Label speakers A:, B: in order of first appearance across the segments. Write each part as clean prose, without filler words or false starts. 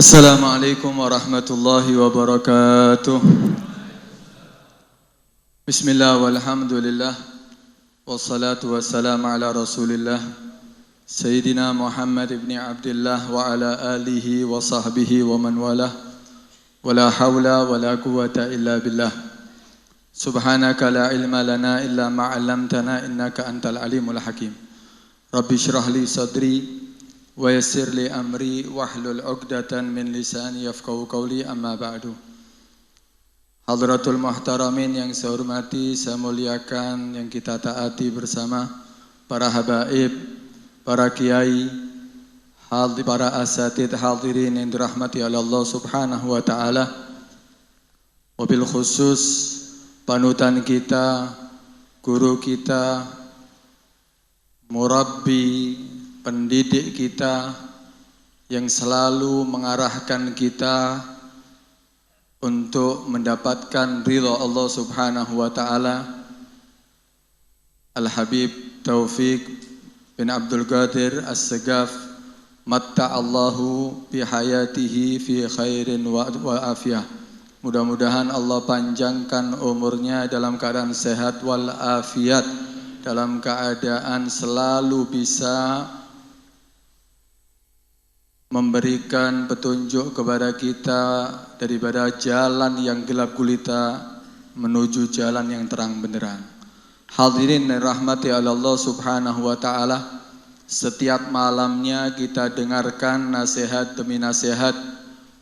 A: Assalamualaikum warahmatullahi wabarakatuh. Bismillah walhamdulillah wassalatu wassalamu ala rasulillah Sayyidina Muhammad ibn Abdullah wa ala alihi wa sahbihi wa man walah wa la hawla wa la quwata illa billah. Subhanaka la ilma lana illa ma'allamtana innaka antal alimul hakim. Rabbi syrah li sadri wa yassir li amri wahlul 'uqdatan min lisani yafqahu qawli, amma ba'du. Hadratul muhtaramin yang saya hormati, saya muliakan, yang kita taati bersama para habaib, para kiai, para asatidz hadirin yang dirahmati oleh Allah Subhanahu wa taala. Wabil khusus panutan kita, guru kita, murabbi, pendidik kita yang selalu mengarahkan kita untuk mendapatkan ridha Allah Subhanahu wa taala, Al-Habib Taufik bin Abdul Qadir As-Segaf, matta'allahu bi hayatihi fi khairin wa afiyah. Mudah-mudahan Allah panjangkan umurnya dalam keadaan sehat wal afiat, dalam keadaan selalu bisa memberikan petunjuk kepada kita daripada jalan yang gelap gulita menuju jalan yang terang benderang. Hadirin rahmati Allah Subhanahu wa taala, setiap malamnya kita dengarkan nasihat demi nasihat.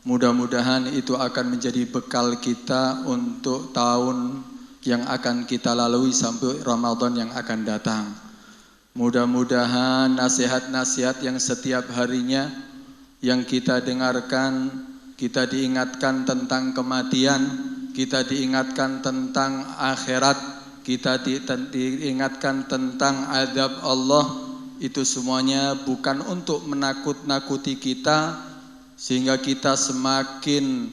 A: Mudah-mudahan itu akan menjadi bekal kita untuk tahun yang akan kita lalui sampai Ramadan yang akan datang. Mudah-mudahan nasihat-nasihat yang setiap harinya yang kita dengarkan, kita diingatkan tentang kematian, kita diingatkan tentang akhirat, kita diingatkan tentang azab Allah, itu semuanya bukan untuk menakut-nakuti kita sehingga kita semakin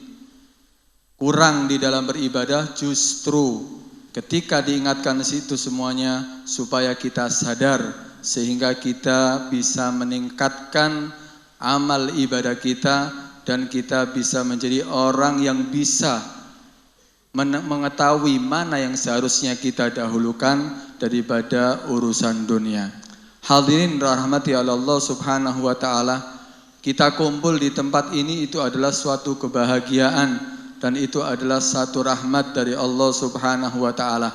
A: kurang di dalam beribadah. Justru ketika diingatkan situ semuanya supaya kita sadar sehingga kita bisa meningkatkan amal ibadah kita dan kita bisa menjadi orang yang bisa mengetahui mana yang seharusnya kita dahulukan daripada urusan dunia. Hadirin rahmati Allah Subhanahu wa taala, kita kumpul di tempat ini itu adalah suatu kebahagiaan dan itu adalah satu rahmat dari Allah Subhanahu wa taala.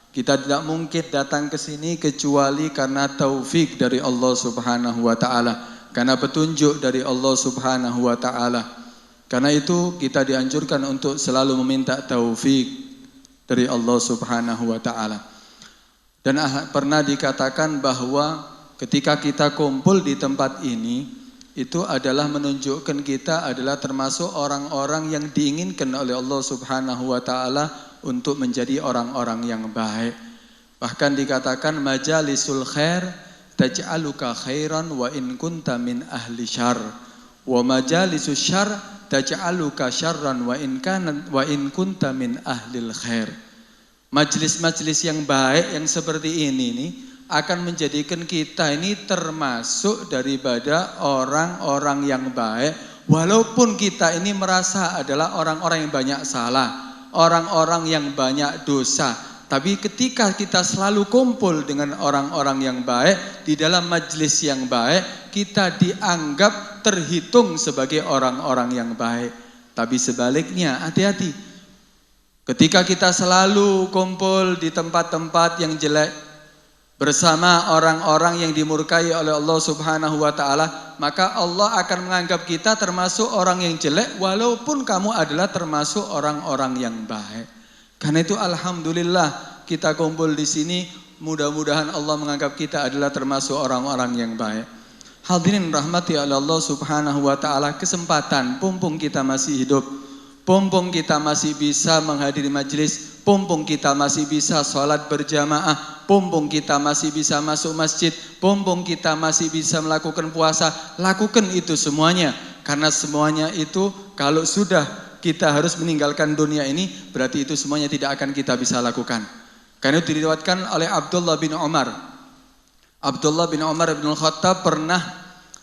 A: Kita tidak mungkin datang ke sini kecuali karena taufik dari Allah Subhanahu wa taala, karena petunjuk dari Allah Subhanahu wa taala. Karena itu kita dianjurkan untuk selalu meminta taufik dari Allah Subhanahu wa taala. Dan pernah dikatakan bahwa ketika kita kumpul di tempat ini, itu adalah menunjukkan kita adalah termasuk orang-orang yang diinginkan oleh Allah Subhanahu wa taala untuk menjadi orang-orang yang baik. Bahkan dikatakan majalisul khair taj'aluka khairan wa in kunta min ahli syarr wa majalisus syarr taj'aluka syarran wa in kunta min ahlil khair. Majelis-majelis yang baik yang seperti ini nih akan menjadikan kita ini termasuk daripada orang-orang yang baik, walaupun kita ini merasa adalah orang-orang yang banyak salah, orang-orang yang banyak dosa. Tapi ketika kita selalu kumpul dengan orang-orang yang baik, di dalam majelis yang baik, kita dianggap terhitung sebagai orang-orang yang baik. Tapi sebaliknya, hati-hati. Ketika kita selalu kumpul di tempat-tempat yang jelek, bersama orang-orang yang dimurkai oleh Allah Subhanahu wa taala, maka Allah akan menganggap kita termasuk orang yang jelek walaupun kamu adalah termasuk orang-orang yang baik. Karena itu alhamdulillah kita kumpul di sini, mudah-mudahan Allah menganggap kita adalah termasuk orang-orang yang baik. Hadirin rahmati Allah Subhanahu wa taala, kesempatan pumpung kita masih hidup, pumpung kita masih bisa menghadiri majelis, pumpung kita masih bisa sholat berjamaah, pumpung kita masih bisa masuk masjid, pumpung kita masih bisa melakukan puasa, lakukan itu semuanya. Karena semuanya itu kalau sudah kita harus meninggalkan dunia ini, berarti itu semuanya tidak akan kita bisa lakukan. Karena itu diriwayatkan oleh Abdullah bin Umar. Abdullah bin Umar bin Khattab pernah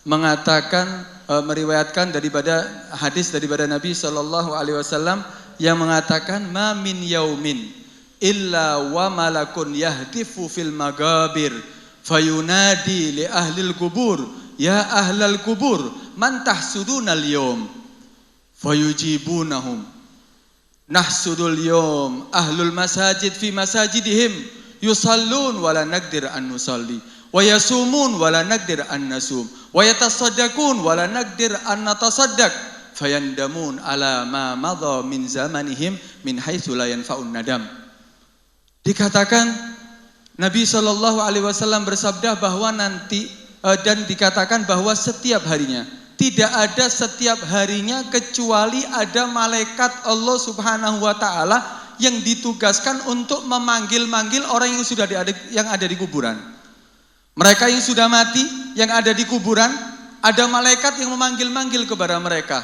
A: mengatakan, meriwayatkan daripada hadis daripada Nabi sallallahu alaihi wasallam yang mengatakan ma min yaumin illa wa malakun yahtifu fil magabir fayunadi li ahlil kubur ya ahlal kubur man tahsudunal yawm fayujibunahum nahsudul yawm ahlul masajid fi masajidihim yusallun wala naqdir an nusalli wa yasumun wala naqdir an nasum wa yatasaddaqun wala naqdir an natasaddaq fayandamun ala ma madha min zamanihim min haitsu la yanfa'un nadam. Dikatakan Nabi sallallahu alaihi wasallam bersabda bahwa nanti dan dikatakan bahwa setiap harinya, tidak ada setiap harinya kecuali ada malaikat Allah Subhanahu wa taala yang ditugaskan untuk memanggil-manggil orang yang ada di kuburan. Mereka yang sudah mati, yang ada di kuburan, ada malaikat yang memanggil-manggil kepada mereka.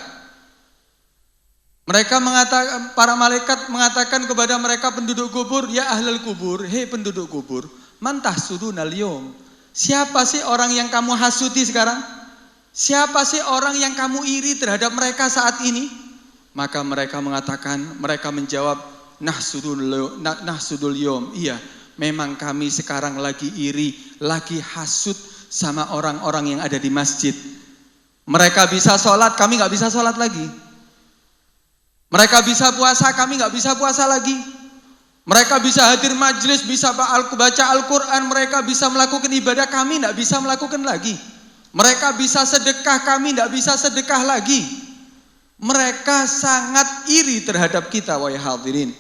A: Para malaikat mengatakan kepada mereka penduduk kubur, ya ahlal kubur, hei penduduk kubur, man tahsudunal yawm. Siapa sih orang yang kamu hasuti sekarang? Siapa sih orang yang kamu iri terhadap mereka saat ini? Maka mereka menjawab, nahsudul yawm. Iya, memang kami sekarang lagi iri, lagi hasut sama orang-orang yang ada di masjid. Mereka bisa sholat, kami gak bisa sholat lagi. Mereka bisa puasa, kami gak bisa puasa lagi. Mereka bisa hadir majelis, bisa baca Al-Quran, mereka bisa melakukan ibadah, kami gak bisa melakukan lagi. Mereka bisa sedekah, kami gak bisa sedekah lagi. Mereka sangat iri terhadap kita, wahai hadirin.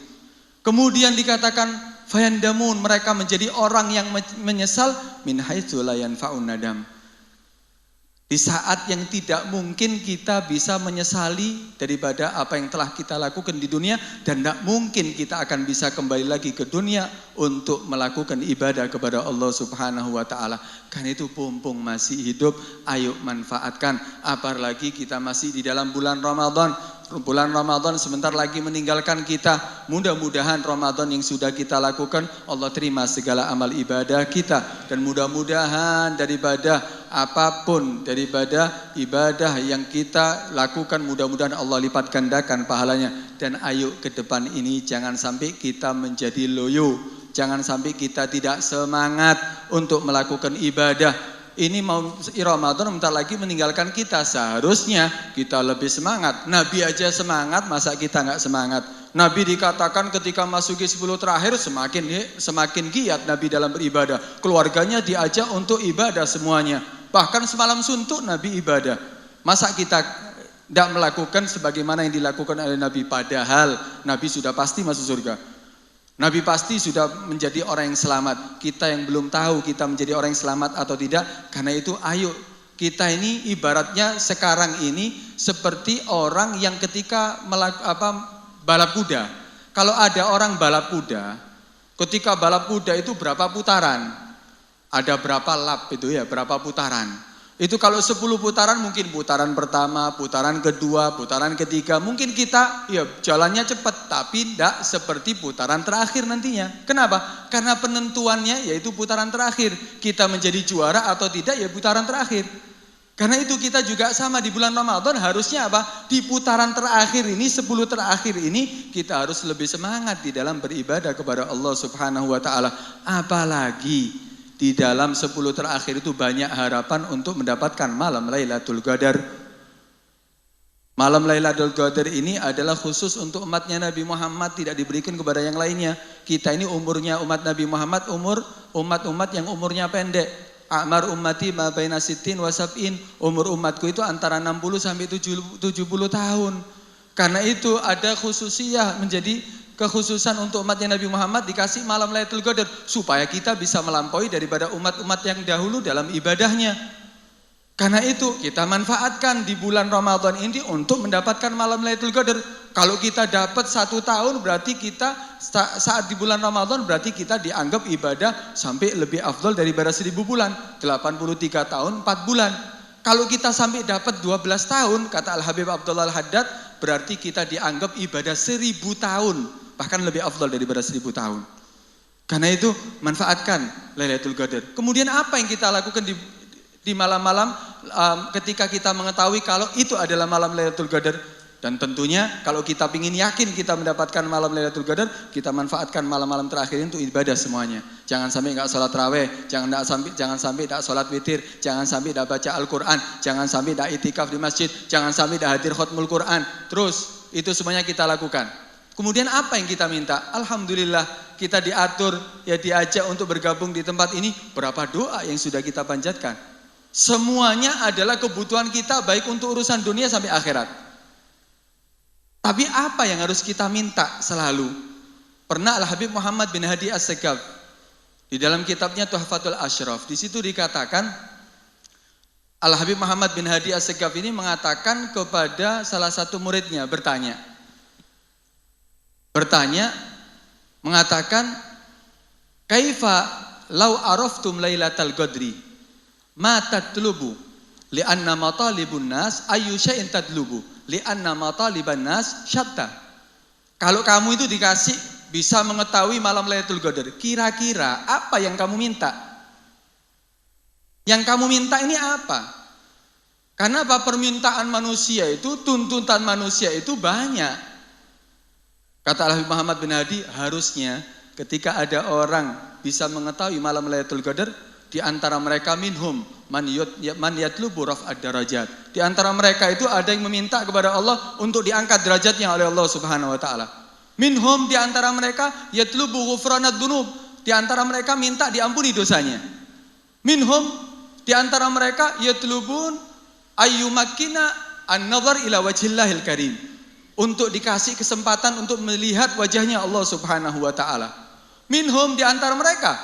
A: Kemudian dikatakan fayandamun, mereka menjadi orang yang menyesal min haitsu la yanfa'un nadam. Di saat yang tidak mungkin kita bisa menyesali daripada apa yang telah kita lakukan di dunia, dan tidak mungkin kita akan bisa kembali lagi ke dunia untuk melakukan ibadah kepada Allah Subhanahu wa taala. Karena itu mumpung masih hidup, ayo manfaatkan. Apalagi kita masih di dalam bulan Ramadan. Bulan Ramadan sebentar lagi meninggalkan kita. Mudah-mudahan Ramadan yang sudah kita lakukan Allah terima segala amal ibadah kita, dan mudah-mudahan daripada apapun daripada ibadah yang kita lakukan, mudah-mudahan Allah lipat gandakan pahalanya. Dan ayo ke depan ini jangan sampai kita menjadi loyo, jangan sampai kita tidak semangat untuk melakukan ibadah. Ini mau Ramadan bentar lagi meninggalkan kita, seharusnya kita lebih semangat. Nabi aja semangat, masa kita nggak semangat? Nabi dikatakan ketika masuki 10 terakhir semakin giat Nabi dalam beribadah. Keluarganya diajak untuk ibadah semuanya. Bahkan semalam suntuk Nabi ibadah. Masa kita tidak melakukan sebagaimana yang dilakukan oleh Nabi? Padahal Nabi sudah pasti masuk surga. Nabi pasti sudah menjadi orang yang selamat. Kita yang belum tahu kita menjadi orang yang selamat atau tidak. Karena itu ayo, kita ini ibaratnya sekarang ini seperti orang yang ketika balap kuda. Kalau ada orang balap kuda, ketika balap kuda itu berapa putaran? Ada berapa lap itu ya, berapa putaran? Itu kalau 10 putaran mungkin putaran pertama, putaran kedua, putaran ketiga. Mungkin kita ya jalannya cepat, tapi tidak seperti putaran terakhir nantinya. Kenapa? Karena penentuannya yaitu putaran terakhir. Kita menjadi juara atau tidak ya putaran terakhir. Karena itu kita juga sama di bulan Ramadan harusnya apa? Di putaran terakhir ini, 10 terakhir ini kita harus lebih semangat di dalam beribadah kepada Allah Subhanahu wa taala. Apalagi di dalam 10 terakhir itu banyak harapan untuk mendapatkan malam Lailatul Qadar. Malam Lailatul Qadar ini adalah khusus untuk umatnya Nabi Muhammad, tidak diberikan kepada yang lainnya. Kita ini umurnya umat Nabi Muhammad, umat-umat yang umurnya pendek. A'mar ummati ma baina sittin wa sab'in. Umur umatku itu antara 60 sampai 70 tahun. Karena itu ada khususiyah, menjadi kekhususan untuk umatnya Nabi Muhammad dikasih malam Lailatul Qadar supaya kita bisa melampaui daripada umat-umat yang dahulu dalam ibadahnya. Karena itu kita manfaatkan di bulan Ramadan ini untuk mendapatkan malam Lailatul Qadar. Kalau kita dapat 1 tahun berarti kita saat di bulan Ramadan berarti kita dianggap ibadah sampai lebih afdal daripada 1000 bulan. 83 tahun 4 bulan. Kalau kita sampai dapat 12 tahun kata Al-Habib Abdullah Al-Haddad berarti kita dianggap ibadah 1000 tahun. Bahkan lebih afdal daripada 1000 tahun. Karena itu manfaatkan Lailatul Qadar. Kemudian apa yang kita lakukan di malam-malam ketika kita mengetahui kalau itu adalah malam Lailatul Qadar. Dan tentunya kalau kita ingin yakin kita mendapatkan malam Lailatul Qadar, kita manfaatkan malam-malam terakhir untuk ibadah semuanya. Jangan sampai enggak sholat tarawih, jangan sampai enggak sholat witir, jangan sampai enggak baca Al-Qur'an, jangan sampai enggak itikaf di masjid, jangan sampai enggak hadir khatmul Qur'an. Terus itu semuanya kita lakukan. Kemudian apa yang kita minta? Alhamdulillah kita diatur, ya diajak untuk bergabung di tempat ini. Berapa doa yang sudah kita panjatkan? Semuanya adalah kebutuhan kita baik untuk urusan dunia sampai akhirat. Tapi apa yang harus kita minta selalu? Pernah Al-Habib Muhammad bin Hadi As-Segaf di dalam kitabnya Tuhfatul Ashraf, di situ dikatakan Al-Habib Muhammad bin Hadi As-Segaf ini mengatakan kepada salah satu muridnya, bertanya mengatakan, kaifa law araftum lailatal qadri ma tatlubu li'anna matalibun nas ayyu syai'in tatlubu li'anna mataliban nas syatta. Kalau kamu itu dikasih bisa mengetahui malam Lailatul Qadar, kira-kira apa yang kamu minta? Yang kamu minta ini apa? Karena apa? Permintaan manusia itu, tuntutan manusia itu banyak. Kata Al-Habib Muhammad bin Hadi, harusnya ketika ada orang bisa mengetahui malam Lailatul Qadar, di antara mereka minhum man yatlubu raf'ad darajat. Di antara mereka itu ada yang meminta kepada Allah untuk diangkat derajatnya oleh Allah Subhanahu wa taala. Minhum, di antara mereka yatlubu ghufranad dzunub. Di antara mereka minta diampuni dosanya. Minhum, di antara mereka yatlubun ayyumakkina an-nazar ila wajhillahil karim. Untuk dikasih kesempatan untuk melihat wajahnya Allah Subhanahu wa taala. Minhum, di antara mereka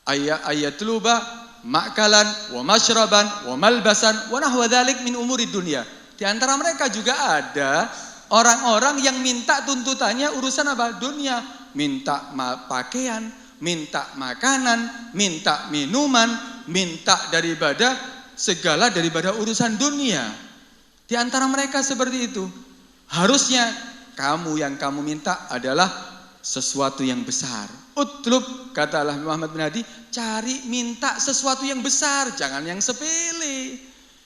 A: ayatluba makalan wa masyraban wa malbasan wa nahwa dzalik min umuri dunia. Di antara mereka juga ada orang-orang yang minta tuntutannya urusan apa? Dunia. Minta pakaian, minta makanan, minta minuman, minta daripada segala daripada urusan dunia. Di antara mereka seperti itu. Harusnya yang kamu minta adalah sesuatu yang besar. Utlub, kata Allah Muhammad bin Hadi, cari minta sesuatu yang besar, jangan yang sepele.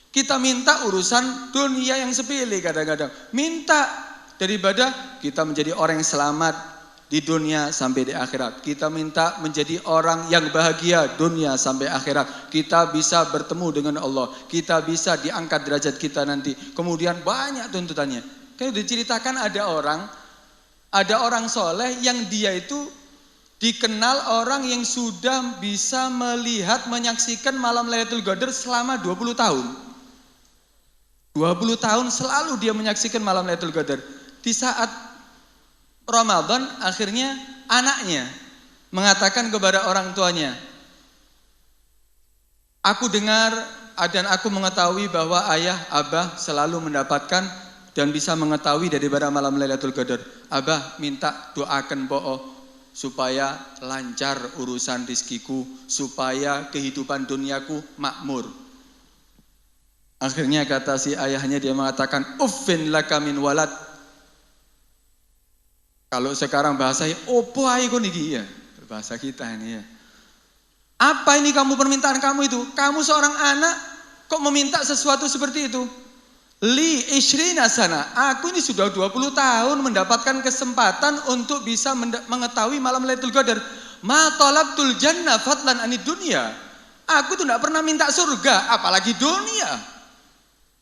A: Kita minta urusan dunia yang sepele kadang-kadang. Minta daripada kita menjadi orang yang selamat di dunia sampai di akhirat. Kita minta menjadi orang yang bahagia dunia sampai akhirat. Kita bisa bertemu dengan Allah. Kita bisa diangkat derajat kita nanti. Kemudian banyak tuntutannya. Kayak diceritakan ada orang soleh yang dia itu dikenal orang yang sudah bisa melihat, menyaksikan malam Lailatul Qadar selama 20 tahun. 20 tahun selalu dia menyaksikan malam Lailatul Qadar. Di saat Ramadan akhirnya anaknya mengatakan kepada orang tuanya, aku dengar dan aku mengetahui bahwa ayah, abah selalu mendapatkan dan bisa mengetahui daripada malam Lailatul Qadar. Abah minta doakan bo'o supaya lancar urusan rizkiku, supaya kehidupan duniaku makmur. Akhirnya kata si ayahnya, dia mengatakan, uffin laka min walad. Kalau sekarang bahasanya, opo ae kon iki ya, bahasa kita ini ya. Apa ini kamu permintaan kamu itu? Kamu seorang anak kok meminta sesuatu seperti itu? Li ishrina sana, aku ini sudah 20 tahun mendapatkan kesempatan untuk bisa mengetahui malam Lailatul Qadar. Ma talabtul jannah fadlan anid dunya. Aku tuh tidak pernah minta surga, apalagi dunia.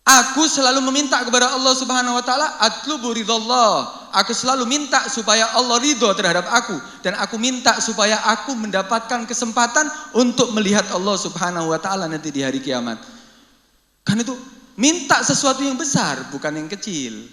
A: Aku selalu meminta kepada Allah Subhanahu wa taala, atlubu ridhallah. Aku selalu minta supaya Allah ridho terhadap aku, dan aku minta supaya aku mendapatkan kesempatan untuk melihat Allah Subhanahu wa taala nanti di hari kiamat. Kan itu minta sesuatu yang besar, bukan yang kecil.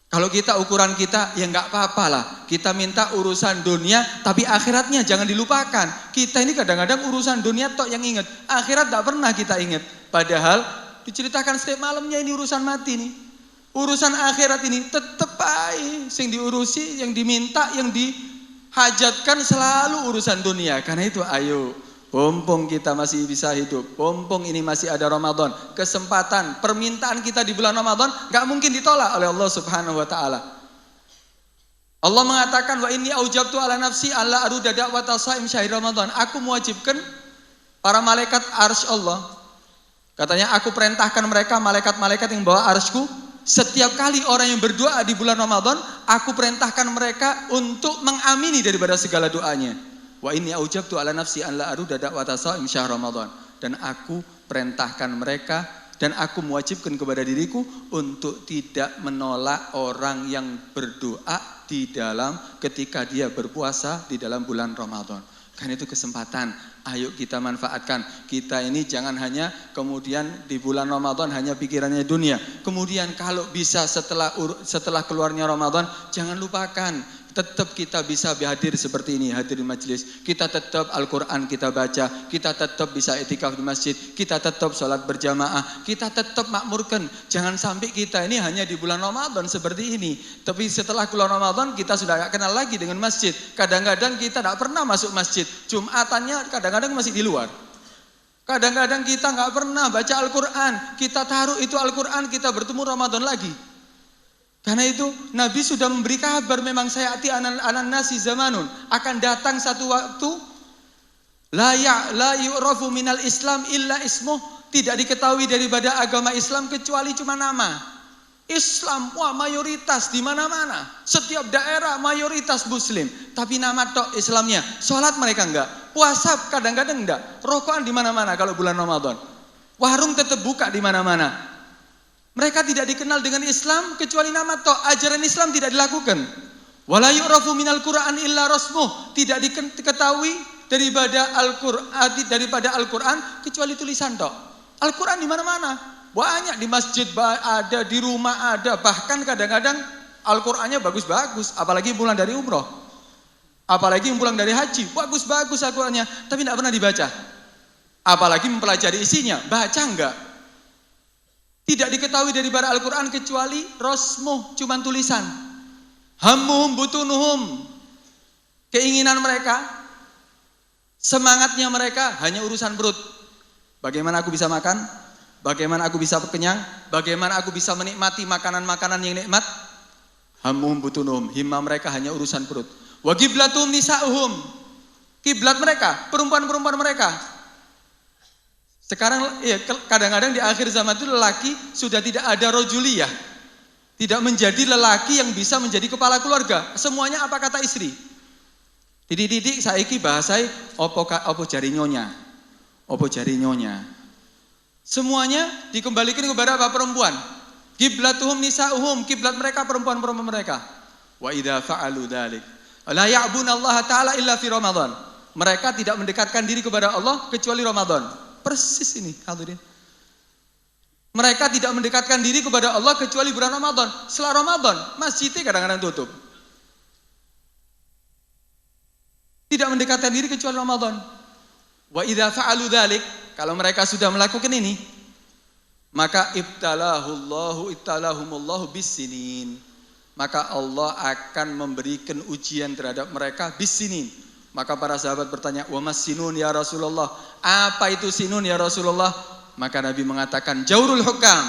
A: Kalau kita ukuran kita, ya nggak apa-apa lah. Kita minta urusan dunia, tapi akhiratnya jangan dilupakan. Kita ini kadang-kadang urusan dunia tok yang ingat, akhirat tak pernah kita ingat. Padahal diceritakan setiap malamnya ini urusan mati nih. Urusan akhirat ini tetep aja sing diurusi, yang diminta, yang dihajatkan selalu urusan dunia. Karena itu ayo, pompong kita masih bisa hidup, pompong ini masih ada Ramadan, kesempatan, permintaan kita di bulan Ramadan gak mungkin ditolak oleh Allah Subhanahu wa taala. Allah mengatakan, wa inni aujabtu ala nafsi alla aruda da'wata shaim syahr Ramadan. Aku mewajibkan para malaikat arsy Allah Katanya aku perintahkan mereka malaikat-malaikat yang bawa arsy-Ku, setiap kali orang yang berdoa di bulan Ramadan, aku perintahkan mereka untuk mengamini daripada segala doanya. Wa inni aujabtu ala nafsi an la aruda da'wata shaim syahr Ramadan. Dan aku perintahkan mereka dan aku mewajibkan kepada diriku untuk tidak menolak orang yang berdoa di dalam ketika dia berpuasa di dalam bulan Ramadan. Kan itu kesempatan, ayo kita manfaatkan. Kita ini jangan hanya kemudian di bulan Ramadan hanya pikirannya dunia. Kemudian kalau bisa setelah keluarnya Ramadan, jangan lupakan. Tetap kita bisa hadir seperti ini, hadir di majelis. Kita tetap Al-Quran kita baca, kita tetap bisa itikaf di masjid, kita tetap sholat berjamaah, kita tetap makmurkan. Jangan sampai kita ini hanya di bulan Ramadan seperti ini. Tapi setelah keluar Ramadan kita sudah gak kenal lagi dengan masjid. Kadang-kadang kita gak pernah masuk masjid. Jumatannya kadang-kadang masih di luar. Kadang-kadang kita gak pernah baca Al-Quran. Kita taruh itu Al-Quran, kita bertemu Ramadan lagi. Karena itu Nabi sudah memberi kabar memang sayati anan nasi zamanun, akan datang satu waktu la yu'rafu minal Islam illa ismuh, tidak diketahui daripada agama Islam kecuali cuma nama. Islam wah mayoritas di mana-mana, setiap daerah mayoritas muslim, tapi nama tok Islamnya. Salat mereka enggak, puasa kadang-kadang enggak, rokokan di mana-mana kalau bulan Ramadan. Warung tetap buka di mana-mana. Mereka tidak dikenal dengan Islam kecuali nama tok, ajaran Islam tidak dilakukan. Wala yu'rafu minal Qur'an illa rasmuh, tidak diketahui daripada Al-Qur'an kecuali tulisan tok. Al-Qur'an di mana-mana. Banyak di masjid ada, di rumah ada, bahkan kadang-kadang Al-Qur'annya bagus-bagus, apalagi pulang dari umroh. Apalagi yang pulang dari haji, bagus-bagus Al-Qur'annya, tapi tidak pernah dibaca. Apalagi mempelajari isinya, baca enggak? Tidak diketahui daripada Al-Quran kecuali rasmuh, cuman tulisan. Hammuhum butunuhum, keinginan mereka, semangatnya mereka hanya urusan perut. Bagaimana aku bisa makan? Bagaimana aku bisa kenyang? Bagaimana aku bisa menikmati makanan-makanan yang nikmat? Hammuhum butunuhum, himmah mereka hanya urusan perut. Wa qiblatum nisa'uhum, kiblat mereka, perempuan-perempuan mereka. Sekarang ya, kadang-kadang di akhir zaman itu lelaki sudah tidak ada rojuliyah, tidak menjadi lelaki yang bisa menjadi kepala keluarga. Semuanya apa kata istri. Didik saiki bahasai opo jari nyonya, opo jari nyonya. Semuanya dikembalikan kepada apa? Perempuan. Qiblatuhum nisa'uhum, kiblat mereka perempuan-perempuan mereka. Wa idza fa'alu dzalik la ya'budunallaha ta'ala illa fi Ramadan. Mereka tidak mendekatkan diri kepada Allah kecuali Ramadan. Persis ini hadirin. Mereka tidak mendekatkan diri kepada Allah kecuali bulan Ramadan. Setelah Ramadan, masjidnya kadang-kadang tutup. Tidak mendekatkan diri kecuali Ramadan. Wa idza fa'alu dzalik, kalau mereka sudah melakukan ini, maka ibtalahumullahu bisinin. Maka Allah akan memberikan ujian terhadap mereka bisinin. Maka para sahabat bertanya, wa mas sinun ya Rasulullah? Apa itu sinun ya Rasulullah? Maka Nabi mengatakan, jaurul hukam,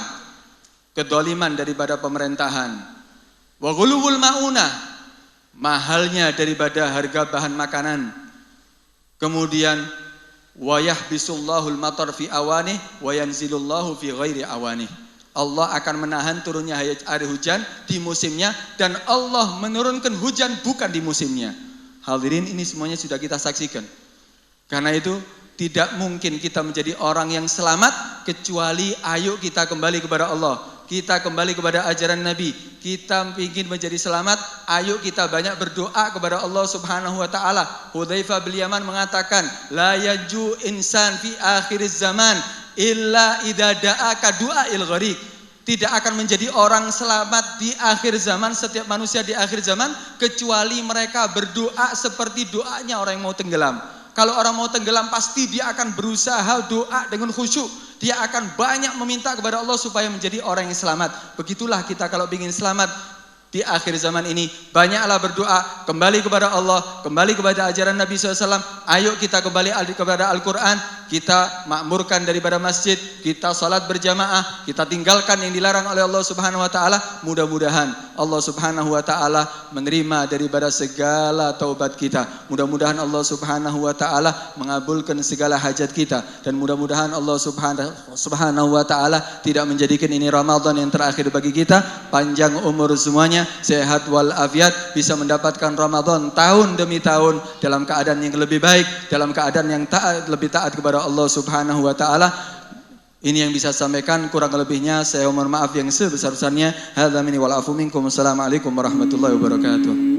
A: kedoliman daripada pemerintahan. Wa ghuluwul maunah, mahalnya daripada harga bahan makanan. Kemudian wa yahbisullahul matar fi awanih wa yanzilullahu fi ghairi awanih. Allah akan menahan turunnya air hujan di musimnya dan Allah menurunkan hujan bukan di musimnya. Hadirin, ini semuanya sudah kita saksikan. Karena itu tidak mungkin kita menjadi orang yang selamat kecuali ayo kita kembali kepada Allah. Kita kembali kepada ajaran Nabi. Kita ingin menjadi selamat, ayo kita banyak berdoa kepada Allah Subhanahu wa taala. Hudzaifah bin Yaman mengatakan, la yaju insan fi akhiriz zaman illa idza da'a ka du'ail gharik. Tidak akan menjadi orang selamat di akhir zaman, setiap manusia di akhir zaman, kecuali mereka berdoa seperti doanya orang yang mau tenggelam. Kalau orang mau tenggelam pasti dia akan berusaha doa dengan khusyuk. Dia akan banyak meminta kepada Allah supaya menjadi orang yang selamat. Begitulah kita kalau ingin selamat di akhir zaman ini. Banyaklah berdoa, kembali kepada Allah, kembali kepada ajaran Nabi SAW. Ayo kita kembali kepada Al-Quran. kita makmurkan daripada masjid, kita salat berjamaah, kita tinggalkan yang dilarang oleh Allah Subhanahu wa taala, mudah-mudahan Allah Subhanahu wa taala menerima daripada segala taubat kita. Mudah-mudahan Allah Subhanahu wa taala mengabulkan segala hajat kita, dan mudah-mudahan Allah Subhanahu wa taala tidak menjadikan ini Ramadan yang terakhir bagi kita. Panjang umur semuanya, sehat walafiat, bisa mendapatkan Ramadan tahun demi tahun dalam keadaan yang lebih baik, dalam keadaan yang lebih taat kepada Allah Subhanahu wa taala. Ini yang bisa saya sampaikan, kurang lebihnya saya mohon maaf yang sebesar-besarnya. Hadza minni wal afu minkum. Assalamualaikum warahmatullahi wabarakatuh.